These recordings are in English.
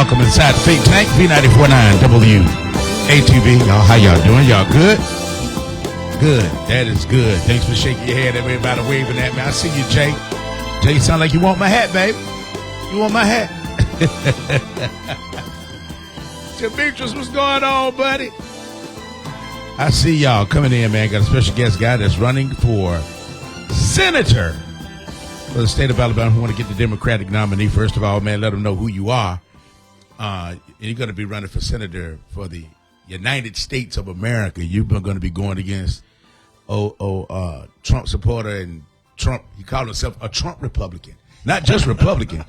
Welcome inside the think tank, V949 WATV. Y'all, how y'all doing? Y'all good? Good. That is good. Thanks for shaking your head. Everybody waving at me. I see you, Jay. Jay, you sound like you want my hat, babe. You want my hat? Demetrius, what's going on, buddy? I see y'all coming in, man. Got a special guest guy that's running for senator for the state of Alabama who want to get the Democratic nominee. First of all, man, let them know who you are. You're going to be running for senator for the United States of America. You've been going to be going against Trump supporter and Trump. He called himself a Trump Republican, not just Republican,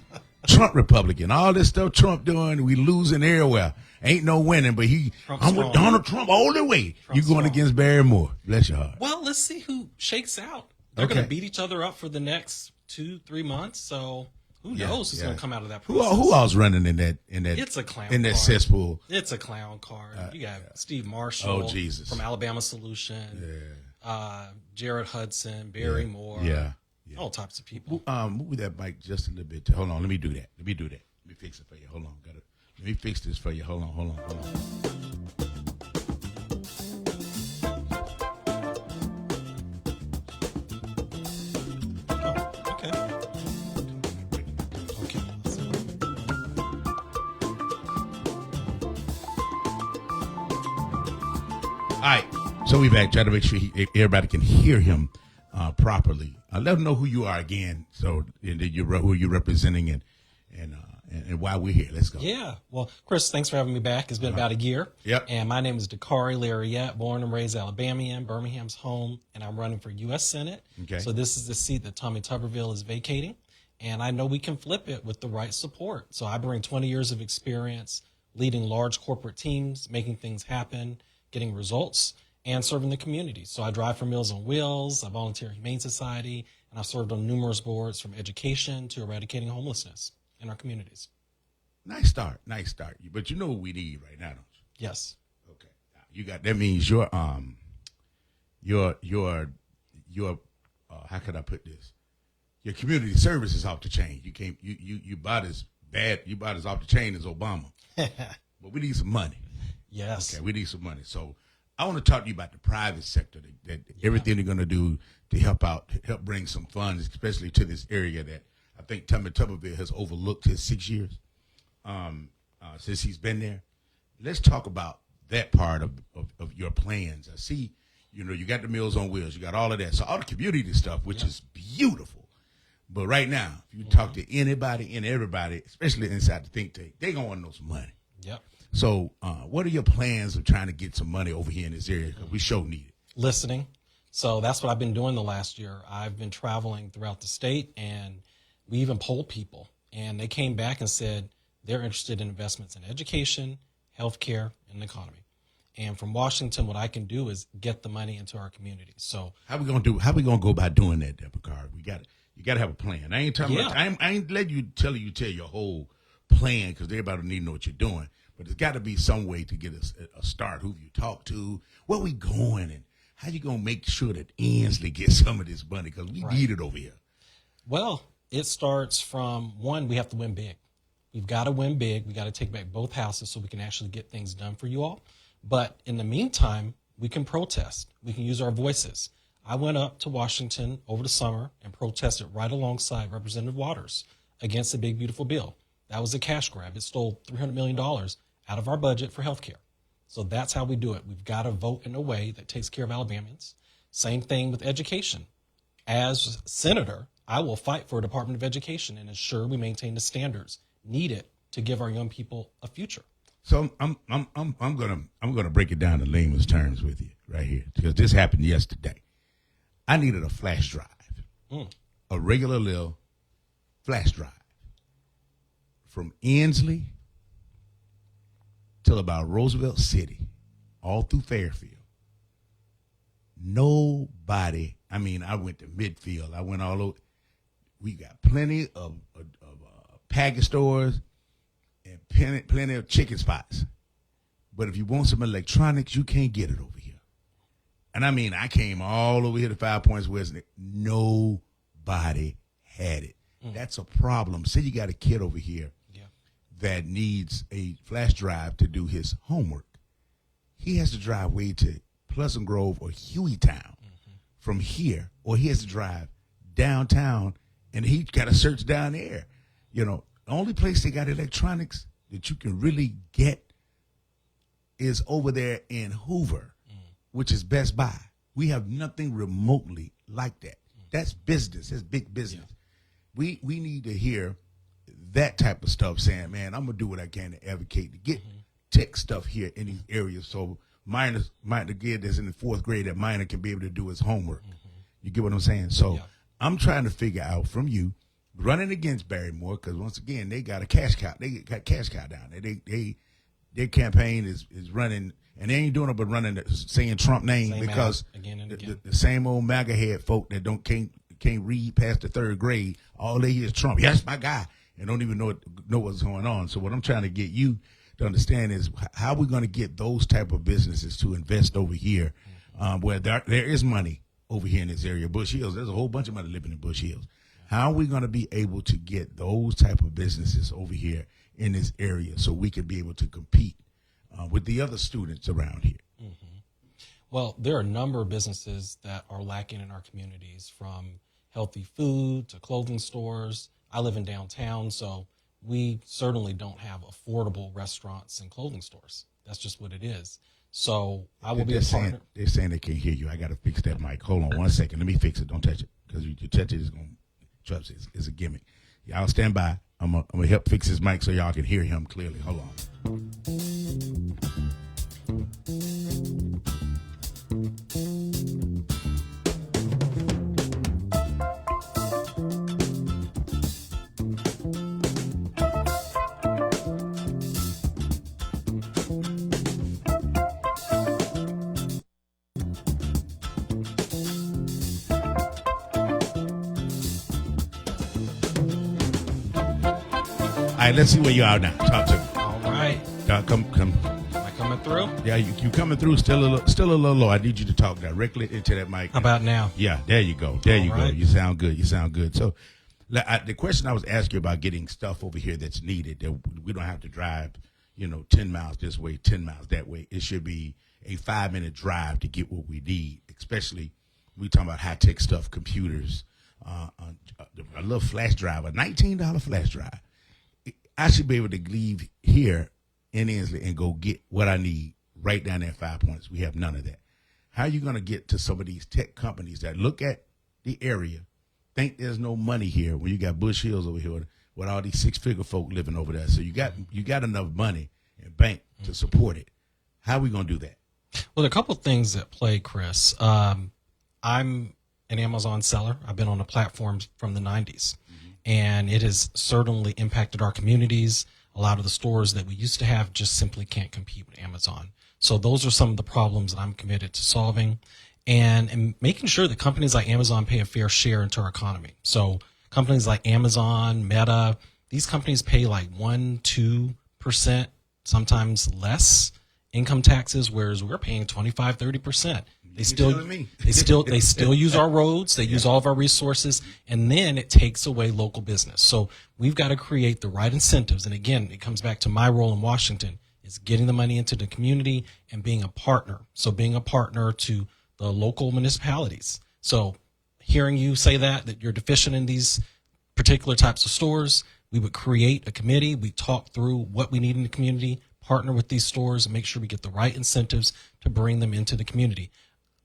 Trump Republican. All this stuff Trump doing, we losing everywhere. Ain't no winning, but I'm with Donald Trump all the way. You going against Barry Moore. Bless your heart. Well, let's see who shakes out. They're going to beat each other up for the next 2-3 months. So who knows who's going to come out of that process? Who else running in that? It's a clown in that card. Cesspool. It's a clown card. You got Steve Marshall from Alabama Solution. Jared Hudson, Barry Moore. All types of people. Move that mic just a little bit. Hold on. Let me do that. Let me fix it for you. Hold on. Let me fix this for you. Hold on. All right, so we back. Try to make sure everybody can hear him properly. Let them know who you are again, so who you're representing and why we're here. Let's go. Yeah. Well, Chris, thanks for having me back. It's been about a year. Yep. And my name is Dakarai Larriett, born and raised Alabamian, Birmingham's home, and I'm running for U.S. Senate. Okay. So this is the seat that Tommy Tuberville is vacating, and I know we can flip it with the right support. So I bring 20 years of experience leading large corporate teams, making things happen, getting results, and serving the community. So I drive for Meals on Wheels, I volunteer at Humane Society, and I've served on numerous boards from education to eradicating homelessness in our communities. Nice start. But you know what we need right now, don't you? Yes. Okay. You got that means your how could I put this? Your community service is off the chain. You can't you about as bad, you about as off the chain as Obama. But we need some money. Yes. Okay, we need some money. So I want to talk to you about the private sector, that everything they're going to do to help bring some funds, especially to this area that I think Tommy Tuberville has overlooked his 6 years since he's been there. Let's talk about that part of your plans. I see, you got the Meals on Wheels, you got all of that. So all the community stuff, which is beautiful. But right now, if you talk to anybody and everybody, especially inside the think tank, they're going to want to know some money. Yep. So what are your plans of trying to get some money over here in this area? Because we sure need it. Listening. So that's what I've been doing the last year. I've been traveling throughout the state, and we even polled people, and they came back and said they're interested in investments in education, healthcare, and the economy. And from Washington, what I can do is get the money into our communities. So how we gonna go about doing that, Picard? You got to have a plan. I ain't talking about, I ain't letting you tell your whole plan, because everybody need to know what you're doing. But there's got to be some way to get a start. Who you talk to, where we going, and how you gonna make sure that Ansley gets some of this money, because we need it over here. Well, it starts from, one, we have to win big. We've got to win big. We got to take back both houses so we can actually get things done for you all. But in the meantime, we can protest. We can use our voices. I went up to Washington over the summer and protested right alongside Representative Waters against the big, beautiful bill. That was a cash grab. It stole $300 million out of our budget for health care. So that's how we do it. We've got to vote in a way that takes care of Alabamians. Same thing with education. As senator, I will fight for a Department of Education and ensure we maintain the standards needed to give our young people a future. So I'm gonna break it down in layman's terms with you right here, because this happened yesterday. I needed a flash drive, a regular little flash drive from Ansley till about Roosevelt City, all through Fairfield. Nobody. I mean, I went to Midfield. I went all over. We got plenty of package stores and plenty of chicken spots. But if you want some electronics, you can't get it over here. And I mean, I came all over here to 5 Points West, and nobody had it. That's a problem. Say you got a kid over here that needs a flash drive to do his homework, he has to drive way to Pleasant Grove or Hueytown from here, or he has to drive downtown, and he got to search down there. You know, the only place they got electronics that you can really get is over there in Hoover, which is Best Buy. We have nothing remotely like that. That's business. That's big business. Yeah. We need to hear that type of stuff saying, man, I'm going to do what I can to advocate to get tech stuff here in these areas so the kid that's in the 4th grade, that minor can be able to do his homework. You get what I'm saying? So I'm trying to figure out from you, running against Barrymore, because once again, they got a cash cow. They got cash cow down there. Their campaign is running, and they ain't doing it but running, saying Trump name because again and again. The same old MAGA head folk that can't read past the 3rd grade, all they hear is Trump. Yes, my guy, and don't even know what's going on. So what I'm trying to get you to understand is how we're going to get those type of businesses to invest over here, where there is money over here in this area. Bush Hills, there's a whole bunch of money living in Bush Hills. How are we going to be able to get those type of businesses over here in this area so we can be able to compete with the other students around here? Well, there are a number of businesses that are lacking in our communities, from healthy food to clothing stores. I live in downtown, so we certainly don't have affordable restaurants and clothing stores. That's just what it is. So I will be a partner. They're saying they can't hear you. I got to fix that mic. Hold on 1 second. Let me fix it. Don't touch it, because you touch it, it's going to trust it. It's a gimmick. Y'all stand by. I'm going to help fix his mic so y'all can hear him clearly. Hold on. All right, let's see where you are now. Talk to me. All right. Come. Am I coming through? Yeah, you coming through. Still a little low. I need you to talk directly into that mic. How about now? Yeah, there you go. There you go. You sound good. So, the question I was asking you about getting stuff over here that's needed, that we don't have to drive, 10 miles this way, 10 miles that way. It should be a 5-minute drive to get what we need, especially we talking about high-tech stuff, computers, a little flash drive, a $19 flash drive. I should be able to leave here in Inslee and go get what I need right down there at 5 Points. We have none of that. How are you going to get to some of these tech companies that look at the area, think there's no money here when you got Bush Hills over here with all these 6-figure folk living over there? So you got enough money in bank to support it. How are we going to do that? Well, there are a couple of things at play, Chris. I'm an Amazon seller. I've been on the platform from the 90s. And it has certainly impacted our communities. A lot of the stores that we used to have just simply can't compete with Amazon. So those are some of the problems that I'm committed to solving, and making sure that companies like Amazon pay a fair share into our economy. So companies like Amazon, Meta, these companies pay like 1-2%, sometimes less income taxes, whereas we're paying 25-30%. They still use our roads. They use all of our resources, and then it takes away local business. So we've got to create the right incentives. And again, it comes back to my role in Washington, is getting the money into the community and being a partner. So being a partner to the local municipalities. So hearing you say that you're deficient in these particular types of stores, we would create a committee. We talk through what we need in the community, partner with these stores, and make sure we get the right incentives to bring them into the community.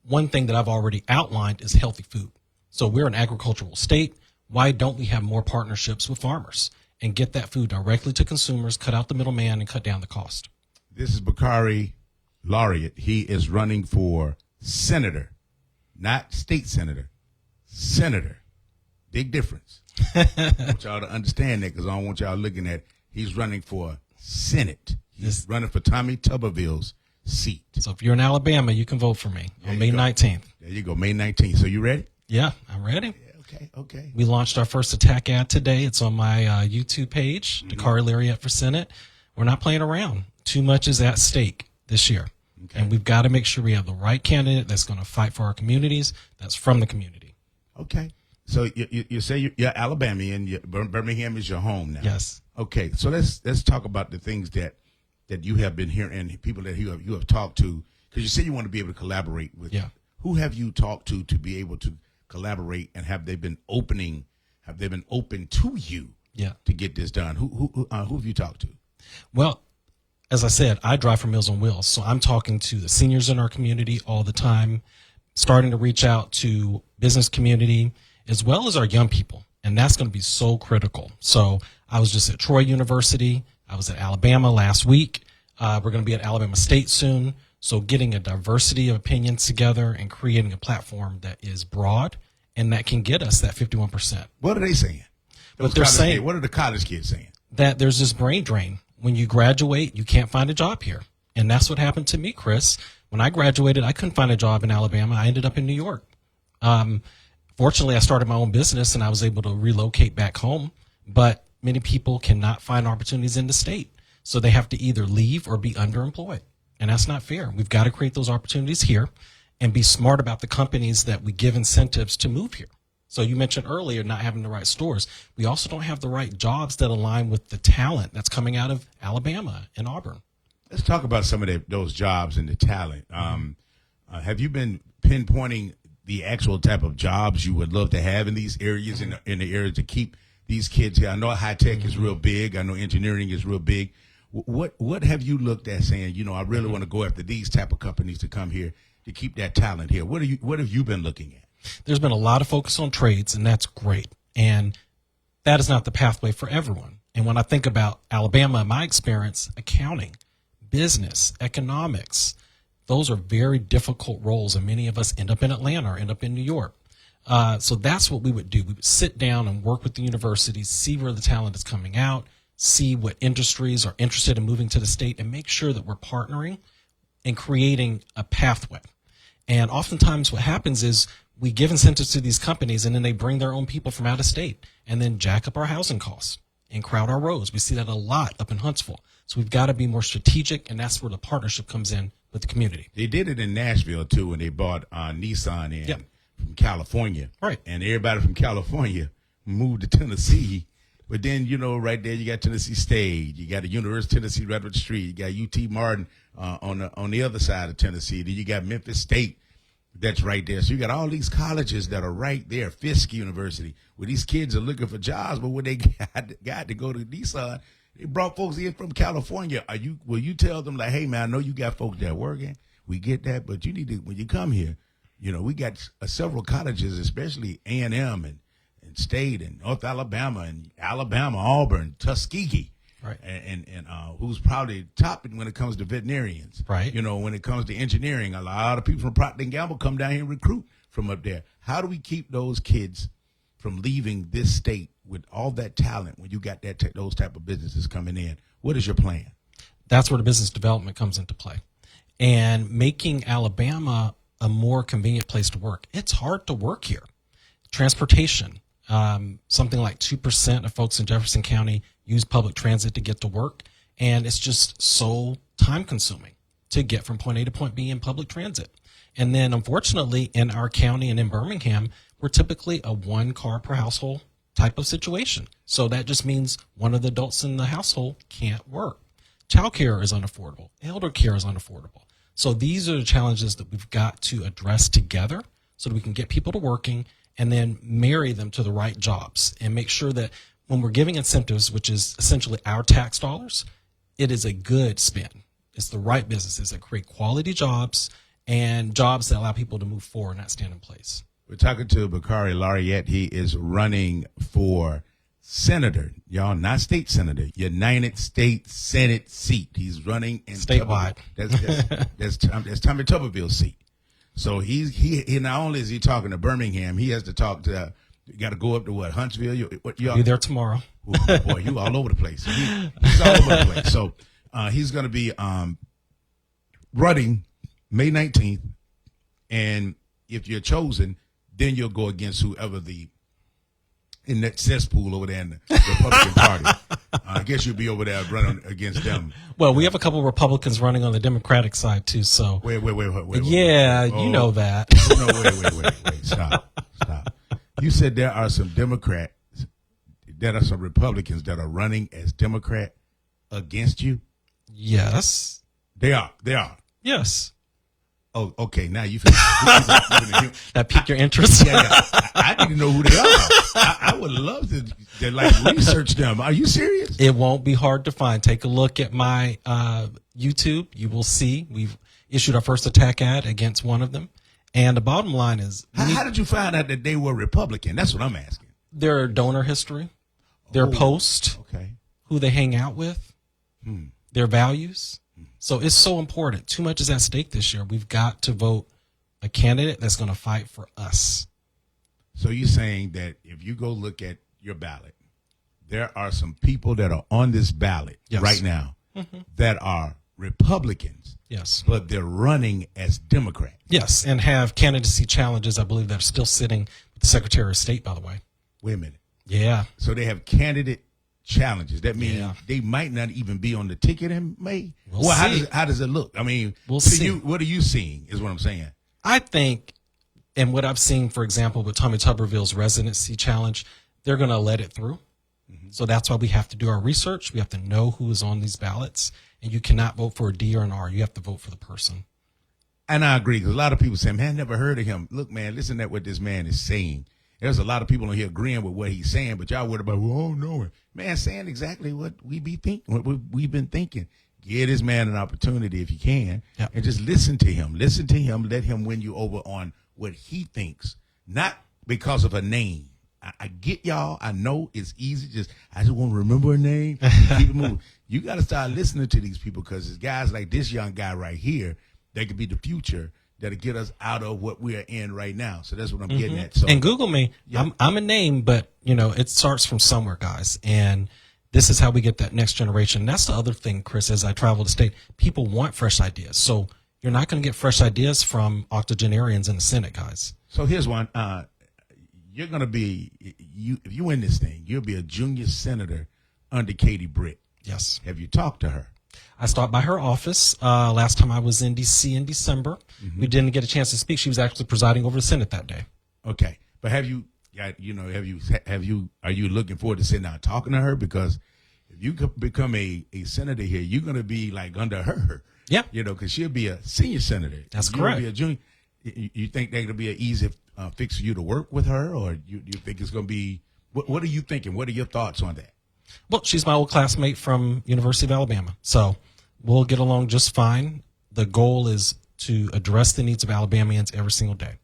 One thing that I've already outlined is healthy food. So we're an agricultural state. Why don't we have more partnerships with farmers and get that food directly to consumers, cut out the middleman, and cut down the cost? This is Dakarai Larriett. He is running for senator, not state senator, senator. Big difference. I want y'all to understand that, because I don't want y'all looking at, he's running for Senate. He's running for Tommy Tuberville's seat. So if you're in Alabama, you can vote for me on May 19th. There you go, May 19th. So you ready? Yeah, I'm ready. Yeah, okay. We launched our first attack ad today. It's on my YouTube page, Dakarai Larriett for Senate. We're not playing around. Too much is at stake this year. Okay. And we've got to make sure we have the right candidate that's going to fight for our communities, that's from the community. Okay. So you say you're Alabamian. Birmingham is your home now. Yes. Okay, so let's talk about the things that you have been hearing and people that you have talked to, because you say you want to be able to collaborate with. Yeah. Who have you talked to be able to collaborate, and have they been open to you? Yeah. To get this done? Who have you talked to? Well, as I said, I drive for Meals on Wheels, so I'm talking to the seniors in our community all the time, starting to reach out to business community as well as our young people, and that's going to be so critical. So I was just at Troy University. I was at Alabama last week. We're going to be at Alabama State soon. So getting a diversity of opinions together and creating a platform that is broad and that can get us that 51%. What are they saying? What they're saying, what are the college kids saying? That there's this brain drain. When you graduate, you can't find a job here. And that's what happened to me, Chris. When I graduated, I couldn't find a job in Alabama. I ended up in New York. Fortunately, I started my own business and I was able to relocate back home. But many people cannot find opportunities in the state. So they have to either leave or be underemployed. And that's not fair. We've got to create those opportunities here and be smart about the companies that we give incentives to move here. So you mentioned earlier not having the right stores. We also don't have the right jobs that align with the talent that's coming out of Alabama and Auburn. Let's talk about some of those jobs and the talent. Have you been pinpointing the actual type of jobs you would love to have in these areas, in the areas to keep these kids here? I know high tech is real big. I know engineering is real big. What have you looked at saying, I really want to go after these type of companies to come here to keep that talent here? What have you been looking at? There's been a lot of focus on trades, and that's great. And that is not the pathway for everyone. And when I think about Alabama, in my experience, accounting, business, economics, those are very difficult roles. And many of us end up in Atlanta or end up in New York. So that's what we would do. We would sit down and work with the universities, see where the talent is coming out, see what industries are interested in moving to the state, and make sure that we're partnering and creating a pathway. And oftentimes what happens is we give incentives to these companies and then they bring their own people from out of state and then jack up our housing costs and crowd our roads. We see that a lot up in Huntsville. So we've got to be more strategic, and that's where the partnership comes in with the community. They did it in Nashville too, when they bought Nissan in from California. Right. And everybody from California moved to Tennessee. But then, right there, you got Tennessee State. You got the University of Tennessee right up the street. You got UT Martin on the other side of Tennessee. Then you got Memphis State that's right there. So you got all these colleges that are right there. Fisk University, where these kids are looking for jobs. But when they got to go to Nissan, they brought folks in from California. Will you tell them, like, hey, man, I know you got folks that are working. We get that. But you need to, when you come here, we got several colleges, especially A&M and State and North Alabama and Alabama, Auburn, Tuskegee, right, and who's probably top when it comes to veterinarians, right? When it comes to engineering, a lot of people from Procter & Gamble come down here and recruit from up there. How do we keep those kids from leaving this state with all that talent when you got those type of businesses coming in? What is your plan? That's where the business development comes into play, and making Alabama a more convenient place to work. It's hard to work here. Transportation. Something like 2% of folks in Jefferson County use public transit to get to work. And it's just so time consuming to get from point A to point B in public transit. And then unfortunately in our county and in Birmingham, we're typically a 1 car per household type of situation. So that just means one of the adults in the household can't work. Childcare is unaffordable. Elder care is unaffordable. So these are the challenges that we've got to address together so that we can get people to working and then marry them to the right jobs and make sure that when we're giving incentives, which is essentially our tax dollars, it is a good spend. It's the right businesses that create quality jobs and jobs that allow people to move forward, not stand in place. We're talking to Dakarai Larriett. He is running for senator, y'all, not state senator, United States Senate seat. He's running in statewide. That's Tommy Tuberville's seat. So he not only is he talking to Birmingham, he has to talk to. You got to go up to what, Huntsville? You'll be there tomorrow. Oh, boy, you all over the place. He's all over the place. So he's going to be running May 19th, and if you're chosen, then you'll go against whoever in that cesspool over there in the Republican Party. I guess you'll be over there running against them. Well, we have a couple of Republicans running on the Democratic side too. So wait. Yeah, you know that. No, wait. Stop. You said there are some Democrats, there are some Republicans that are running as Democrat against you. Yes. They are. They are. Yes. Oh, okay. Now you That piqued your interest? Yeah. I need to know who they are. I would love to like research them. Are you serious? It won't be hard to find. Take a look at my YouTube. You will see we've issued our first attack ad against one of them. And the bottom line is, How did you find out that they were Republican? That's what I'm asking. Their donor history, their post, okay, who they hang out with, their values. So it's so important. Too much is at stake this year. We've got to vote a candidate that's going to fight for us. So you're saying that if you go look at your ballot, there are some people that are on this ballot right now that are Republicans. Yes. But they're running as Democrats. Yes, and have candidacy challenges, I believe, that are still sitting with the Secretary of State, by the way. Wait a minute. Yeah. So they have candidate challenges. That means they might not even be on the ticket in May. We'll see. How does it look? I mean, we'll see. What are you seeing is what I'm saying. I think, and what I've seen, for example, with Tommy Tuberville's residency challenge, they're going to let it through. So that's why we have to do our research. We have to know who is on these ballots. And you cannot vote for a D or an R. You have to vote for the person. And I agree, because a lot of people say, man, I never heard of him. Look, man, listen to what this man is saying. There's a lot of people on here agreeing with what he's saying, but y'all worried about, well, oh, no. Man, saying exactly what we've been thinking. Give this man an opportunity if you can, and just listen to him. Listen to him. Let him win you over on what he thinks, not because of a name. I get y'all. I know it's easy. I just want to remember a name. Keep it moving. You got to start listening to these people, because it's guys like this young guy right here that could be the future that'll get us out of what we are in right now. So that's what I'm getting at. So, and Google me. I'm a name, but it starts from somewhere, guys. And this is how we get that next generation. And that's the other thing, Chris, as I travel the state, people want fresh ideas. So you're not going to get fresh ideas from octogenarians in the Senate, guys. So here's one. You're going to be, if you win this thing, you'll be a junior senator under Katie Britt. Yes. Have you talked to her? I stopped by her office last time I was in D.C. in December. We didn't get a chance to speak. She was actually presiding over the Senate that day. Okay. But are you looking forward to sitting down and talking to her? Because if you become a senator here, you're going to be like under her. Yeah. Because she'll be a senior senator. That's correct. Be a junior. You think that will be an easy fix for you to work with her, or you think it's going to be? What are you thinking? What are your thoughts on that? Well, she's my old classmate from University of Alabama, so we'll get along just fine. The goal is to address the needs of Alabamians every single day,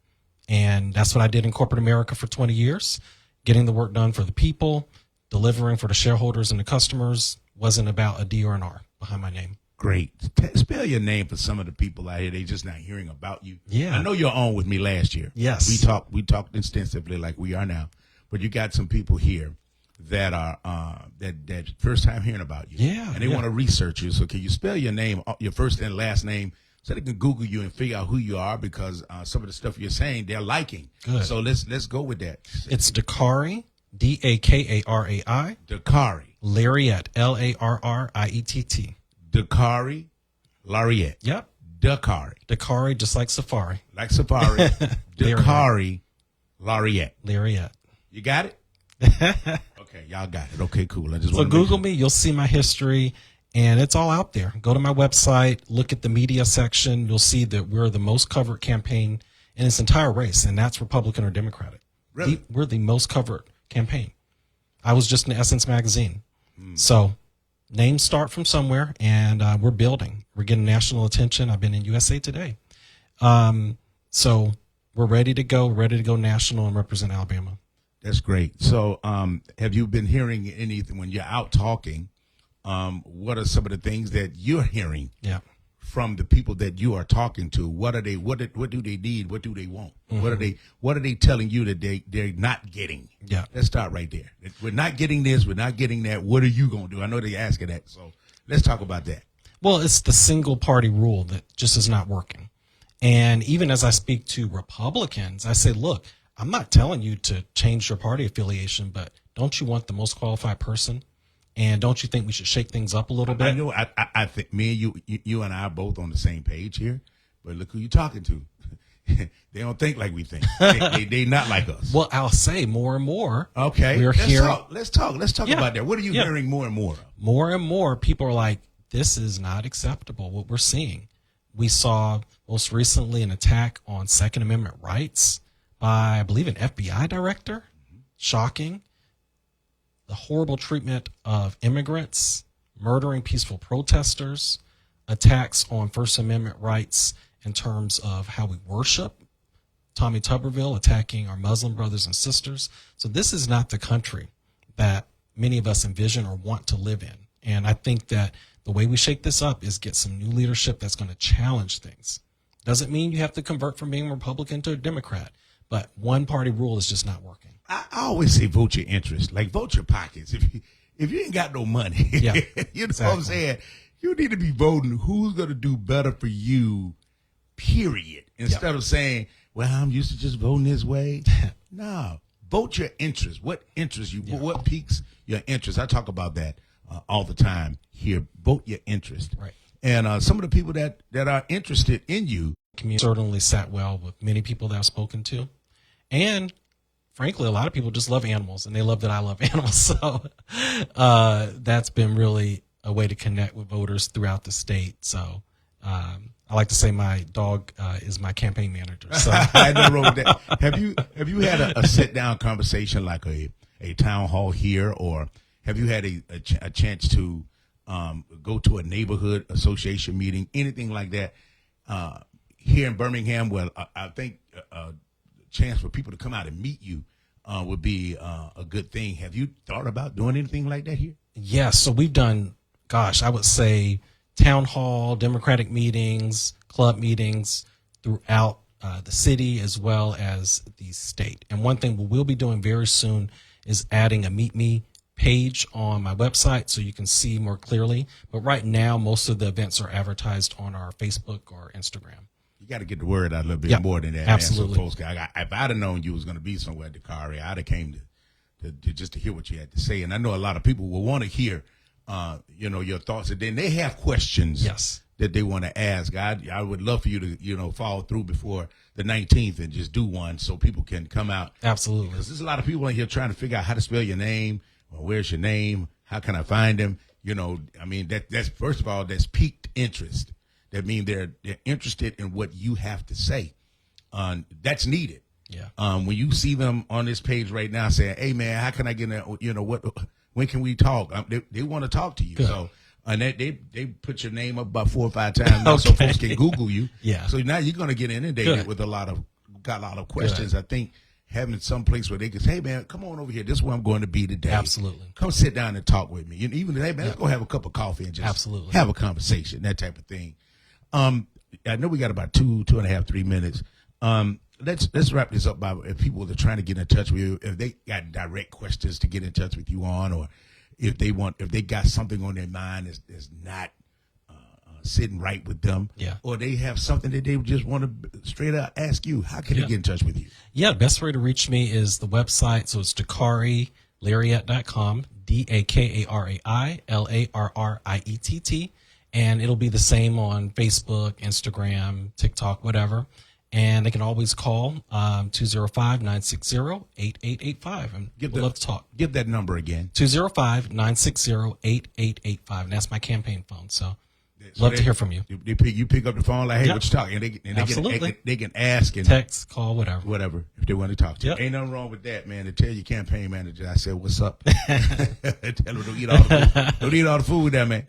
and that's what I did in corporate America for 20 years, getting the work done for the people, delivering for the shareholders and the customers. Wasn't about a D or an R behind my name. Great. Spell your name for some of the people out here. They just not hearing about you. Yeah. I know you're on with me last year. Yes. We talked extensively like we are now, but you got some people here that are that first time hearing about you. Yeah. And they want to research you. So can you spell your name, your first and last name, so they can Google you and figure out who you are, because some of the stuff you're saying they're liking. Good. So let's go with that. It's Dakarai, Dakarai. Dakarai. Larriett, Larriett. Dakarai Larriett. Yep. Dakarai, just like Safari. like Safari. Dakarai Larriett. Larriett. You got it? Okay, y'all got it. Okay, cool. I just So Google me, you'll see my history, and it's all out there. Go to my website, look at the media section. You'll see that we're the most covered campaign in this entire race, and that's Republican or Democratic. Really? We're the most covered campaign. I was just in Essence magazine. So names start from somewhere, and we're building. We're getting national attention. I've been in USA Today. So we're ready to go national and represent Alabama. That's great. So have you been hearing anything when you're out talking? What are some of the things that you're hearing from the people that you are talking to? What are they? What do they need? What do they want? What are they telling you that they're not getting? Yeah. Let's start right there. We're not getting this. We're not getting that. What are you going to do? I know they're asking that. So let's talk about that. Well, it's the single party rule that just is not working. And even as I speak to Republicans, I say, look, I'm not telling you to change your party affiliation, but don't you want the most qualified person? And don't you think we should shake things up a little bit? I know. I think me and you and I are both on the same page here. But look who you're talking to. they don't think like we think. They not like us. Well, I'll say more and more. Okay, we're let's hearing. talk. Let's talk Yeah. about that. What are you Yeah. hearing more and more of? More and more people are like, this is not acceptable, what we're seeing. We saw most recently an attack on Second Amendment rights by, I believe, an FBI director. Shocking. The horrible treatment of immigrants, murdering peaceful protesters, attacks on First Amendment rights in terms of how we worship. Tommy Tuberville attacking our Muslim brothers and sisters. So this is not the country that many of us envision or want to live in. And I think that the way we shake this up is get some new leadership that's going to challenge things. Doesn't mean you have to convert from being Republican to a Democrat, but one party rule is just not working. I always say vote your interest, like vote your pockets. If you ain't got no money, Yeah, you know what I'm saying? You need to be voting who's going to do better for you, period. Instead of saying, well, I'm used to just voting this way. No, vote your interest. What interests you? What piques your interest? I talk about that all the time here. Vote your interest. Right. And some of the people that are interested in you. Community certainly sat well with many people that I've spoken to. And frankly, a lot of people just love animals, and they love that I love animals. So that's been really a way to connect with voters throughout the state. So I like to say my dog is my campaign manager. So I know wrong with that. Have you had a sit down conversation like a town hall here, or have you had a chance to go to a neighborhood association meeting, anything like that here in Birmingham? Well, I think a chance for people to come out and meet you would be a good thing. Have you thought about doing anything like that here? yes, so we've done, gosh, I would say town hall, Democratic meetings, club meetings throughout the city as well as the state. And one thing we will be doing very soon is adding a Meet Me page on my website so you can see more clearly. But right now, most of the events are advertised on our Facebook or Instagram. You got to get the word out a little bit more than that, absolutely. Man. So folks, if I'd have known you was going to be somewhere at Dakarai, I'd have came to just to hear what you had to say. And I know a lot of people will want to hear, your thoughts. And then they have questions that they want to ask. I would love for you to, follow through before the 19th and just do one so people can come out. Absolutely. Because there's a lot of people in here trying to figure out how to spell your name, or where's your name, how can I find them? That's first of all, that's piqued interest. That means they're interested in what you have to say. That's needed. Yeah. When you see them on this page right now saying, "Hey man, how can I get when can we talk?" They want to talk to you. Good. So and they put your name up about 4 or 5 times now so folks can Google you. Yeah. So now you're going to get inundated with a lot of questions. I think having some place where they can say, "Hey man, come on over here. This is where I'm going to be today. Absolutely. Come sit down and talk with me." Even today, man, let's go have a cup of coffee and just have a conversation, that type of thing. I know we got about 2.5, 3 minutes. Let's wrap this up by if people are trying to get in touch with you, if they got direct questions to get in touch with you on, or if they got something on their mind that's not sitting right with them, or they have something that they just want to straight out ask you, how can they get in touch with you? Yeah, the best way to reach me is the website. So it's DakaraILarriett.com, DakaraI LARRIETT. And it'll be the same on Facebook, Instagram, TikTok, whatever. And they can always call 205-960-8885. And we'd love to talk. Give that number again. 205-960-8885. And that's my campaign phone. So love to hear from you. You pick up the phone like, "Hey, what you talking?" And they can ask and text, call, whatever if they want to talk to you. Ain't nothing wrong with that, man. To tell your campaign manager, I said, "What's up?" Tell them don't eat all the food. Don't eat all the food there, man.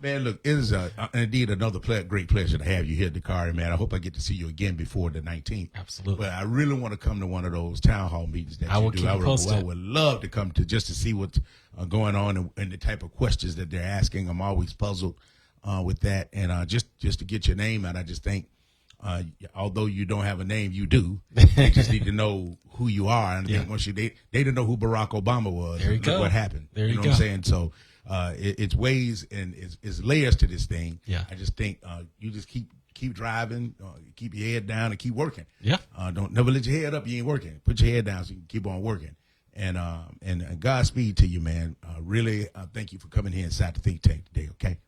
Man, look, it is indeed another great pleasure to have you here at Dakarai, man. I hope I get to see you again before the 19th. Absolutely. But I really want to come to one of those town hall meetings that you do. I would love to come to see what's going on and the type of questions that they're asking. I'm always puzzled with that, and just to get your name out, I just think, although you don't have a name, you do. They just need to know who you are, and I think once they didn't know who Barack Obama was. There you go. What happened? There you know go. What I'm saying? So it's ways and it's layers to this thing. Yeah. I just think you just keep driving, keep your head down, and keep working. Yeah. Don't never let your head up. You ain't working. Put your head down so you can keep on working. And Godspeed to you, man. Really, thank you for coming here inside the think tank today. Okay.